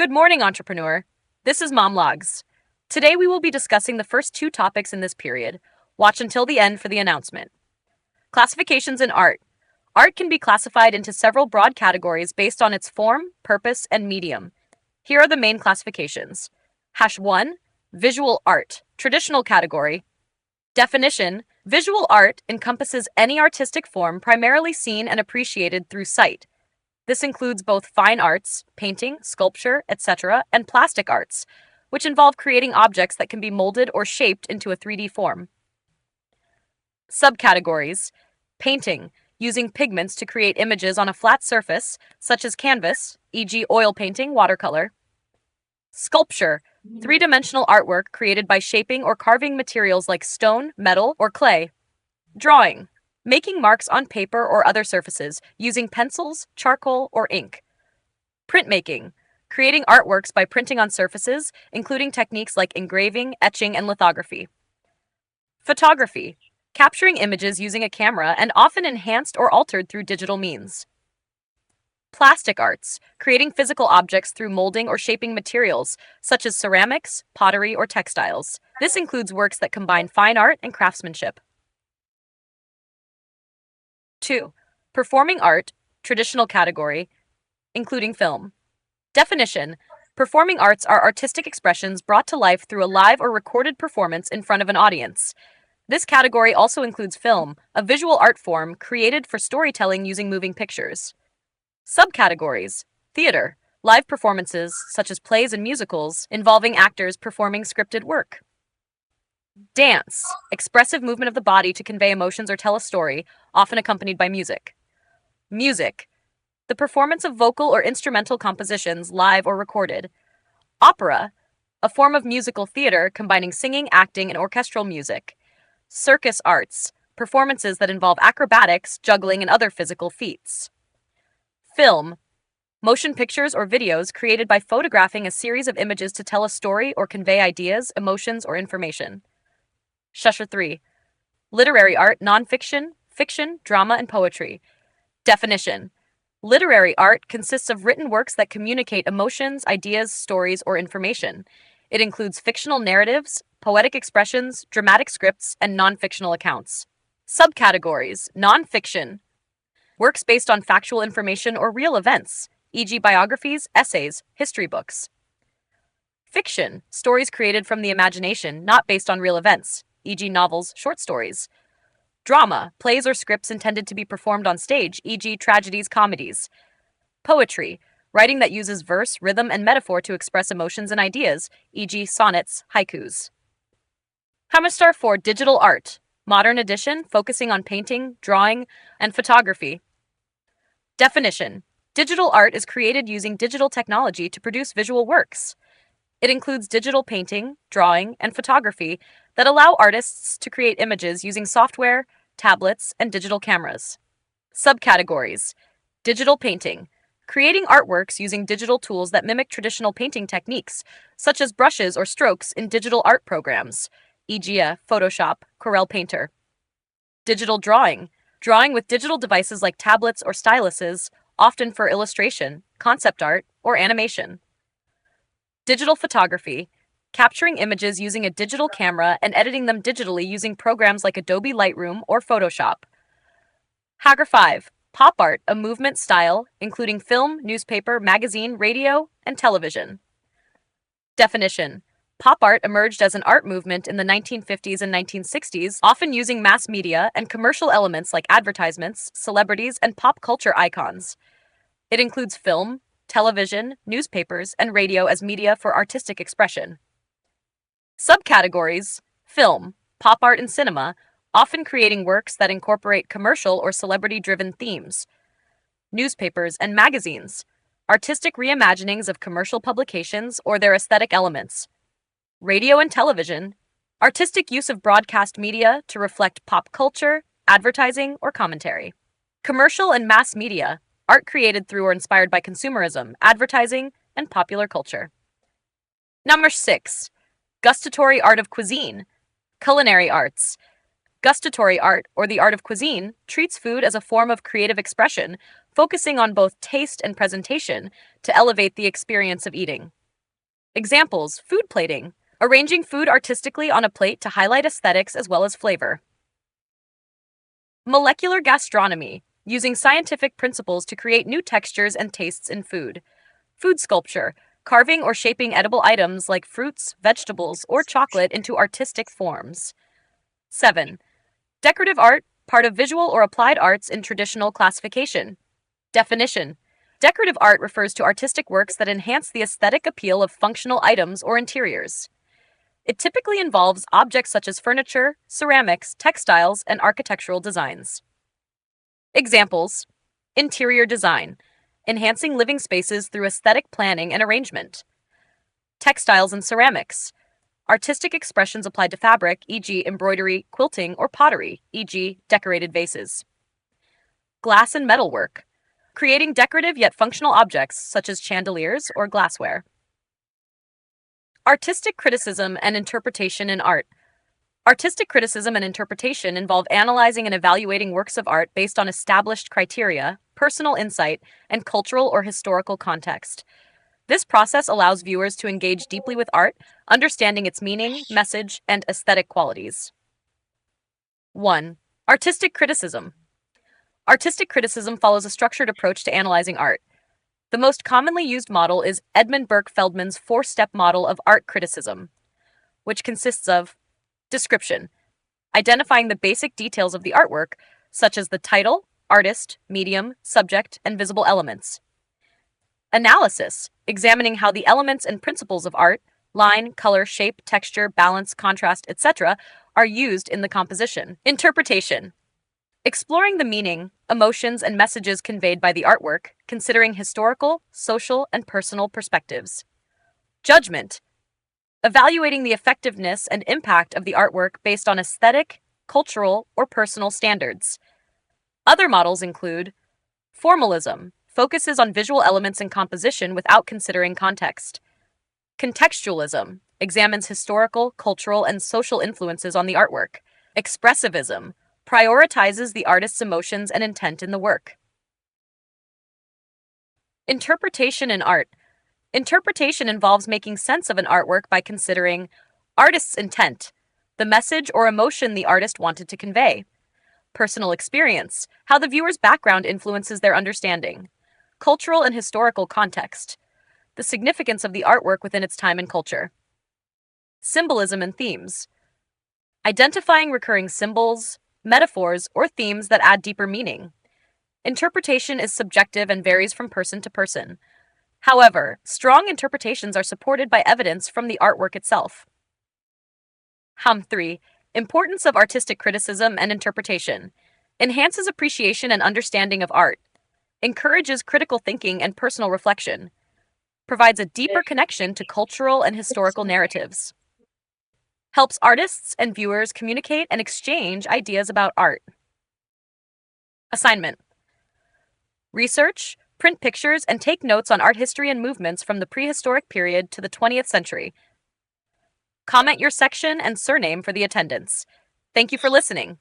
Good morning, entrepreneur. This is Mom Logs. Today we will be discussing the first two topics in this period. Watch until the end for the announcement. Classifications in art. Art can be classified into several broad categories based on its form, purpose, and medium. Here are the main classifications. #1. Visual art. Traditional category. Definition. Visual art encompasses any artistic form primarily seen and appreciated through sight. This includes both fine arts, painting, sculpture, etc., and plastic arts, which involve creating objects that can be molded or shaped into a 3D form. Subcategories. Painting, using pigments to create images on a flat surface, such as canvas, e.g. oil painting, watercolor. Sculpture, three-dimensional artwork created by shaping or carving materials like stone, metal, or clay. Drawing, making marks on paper or other surfaces using pencils, charcoal, or ink. Printmaking, creating artworks by printing on surfaces, including techniques like engraving, etching, and lithography. Photography, capturing images using a camera and often enhanced or altered through digital means. Plastic arts, creating physical objects through molding or shaping materials, such as ceramics, pottery, or textiles. This includes works that combine fine art and craftsmanship. 2. Performing art, traditional category, including film. Definition. Performing arts are artistic expressions brought to life through a live or recorded performance in front of an audience. This category also includes film, a visual art form created for storytelling using moving pictures. Subcategories. Theater, live performances such as plays and musicals involving actors performing scripted work. Dance, expressive movement of the body to convey emotions or tell a story, often accompanied by music. Music, the performance of vocal or instrumental compositions, live or recorded. Opera, a form of musical theater combining singing, acting, and orchestral music. Circus arts, performances that involve acrobatics, juggling, and other physical feats. Film, motion pictures or videos created by photographing a series of images to tell a story or convey ideas, emotions, or information. 3. Literary art, nonfiction, fiction, drama, and poetry. Definition. Literary art consists of written works that communicate emotions, ideas, stories, or information. It includes fictional narratives, poetic expressions, dramatic scripts, and nonfictional accounts. Subcategories. Nonfiction, works based on factual information or real events, e.g. biographies, essays, history books. Fiction, stories created from the imagination, not based on real events, e.g. novels, short stories. Drama, plays or scripts intended to be performed on stage, e.g. tragedies, comedies. Poetry, writing that uses verse, rhythm, and metaphor to express emotions and ideas, e.g. sonnets, haikus. 4. Digital art, modern edition, focusing on painting, drawing, and photography. Definition. Digital art is created using digital technology to produce visual works. It includes digital painting, drawing, and photography that allow artists to create images using software, tablets, and digital cameras. Subcategories. Digital painting, creating artworks using digital tools that mimic traditional painting techniques, such as brushes or strokes in digital art programs, e.g. Photoshop, Corel Painter. Digital drawing, drawing with digital devices like tablets or styluses, often for illustration, concept art, or animation. Digital photography, capturing images using a digital camera and editing them digitally using programs like Adobe Lightroom or Photoshop. 5. Pop art, a movement style, including film, newspaper, magazine, radio, and television. Definition. Pop art emerged as an art movement in the 1950s and 1960s, often using mass media and commercial elements like advertisements, celebrities, and pop culture icons. It includes film, television, newspapers, and radio as media for artistic expression. Subcategories. Film, pop art, and cinema, often creating works that incorporate commercial or celebrity-driven themes. Newspapers and magazines, artistic reimaginings of commercial publications or their aesthetic elements. Radio and television, artistic use of broadcast media to reflect pop culture, advertising, or commentary. Commercial and mass media, art created through or inspired by consumerism, advertising, and popular culture. 6. Gustatory art of cuisine, culinary arts. Gustatory art, or the art of cuisine, treats food as a form of creative expression, focusing on both taste and presentation to elevate the experience of eating. Examples: food plating, arranging food artistically on a plate to highlight aesthetics as well as flavor. Molecular gastronomy, using scientific principles to create new textures and tastes in food. Food sculpture, carving or shaping edible items like fruits, vegetables, or chocolate into artistic forms. 7. Decorative art, part of visual or applied arts in traditional classification. Definition: decorative art refers to artistic works that enhance the aesthetic appeal of functional items or interiors. It typically involves objects such as furniture, ceramics, textiles, and architectural designs. Examples: interior design, enhancing living spaces through aesthetic planning and arrangement. Textiles and ceramics, artistic expressions applied to fabric, e.g., embroidery, quilting, or pottery, e.g., decorated vases. Glass and metalwork, creating decorative yet functional objects such as chandeliers or glassware. Artistic criticism and interpretation in art. Artistic criticism and interpretation involve analyzing and evaluating works of art based on established criteria, personal insight, and cultural or historical context. This process allows viewers to engage deeply with art, understanding its meaning, message, and aesthetic qualities. 1. Artistic criticism. Artistic criticism follows a structured approach to analyzing art. The most commonly used model is Edmund Burke Feldman's four-step model of art criticism, which consists of description, identifying the basic details of the artwork, such as the title, artist, medium, subject, and visible elements. Analysis, examining how the elements and principles of art, line, color, shape, texture, balance, contrast, etc., are used in the composition. Interpretation, exploring the meaning, emotions, and messages conveyed by the artwork, considering historical, social, and personal perspectives. Judgment, evaluating the effectiveness and impact of the artwork based on aesthetic, cultural, or personal standards. Other models include formalism, focuses on visual elements and composition without considering context. Contextualism, examines historical, cultural, and social influences on the artwork. Expressivism, prioritizes the artist's emotions and intent in the work. Interpretation in art. Interpretation involves making sense of an artwork by considering artist's intent, the message or emotion the artist wanted to convey. Personal experience, how the viewer's background influences their understanding. Cultural and historical context, the significance of the artwork within its time and culture. Symbolism and themes, identifying recurring symbols, metaphors, or themes that add deeper meaning. Interpretation is subjective and varies from person to person. However, strong interpretations are supported by evidence from the artwork itself. 3. Importance of artistic criticism and interpretation. Enhances appreciation and understanding of art. Encourages critical thinking and personal reflection. Provides a deeper connection to cultural and historical narratives. Helps artists and viewers communicate and exchange ideas about art. Assignment. Research, print pictures, and take notes on art history and movements from the prehistoric period to the 20th century. Comment your section and surname for the attendance. Thank you for listening.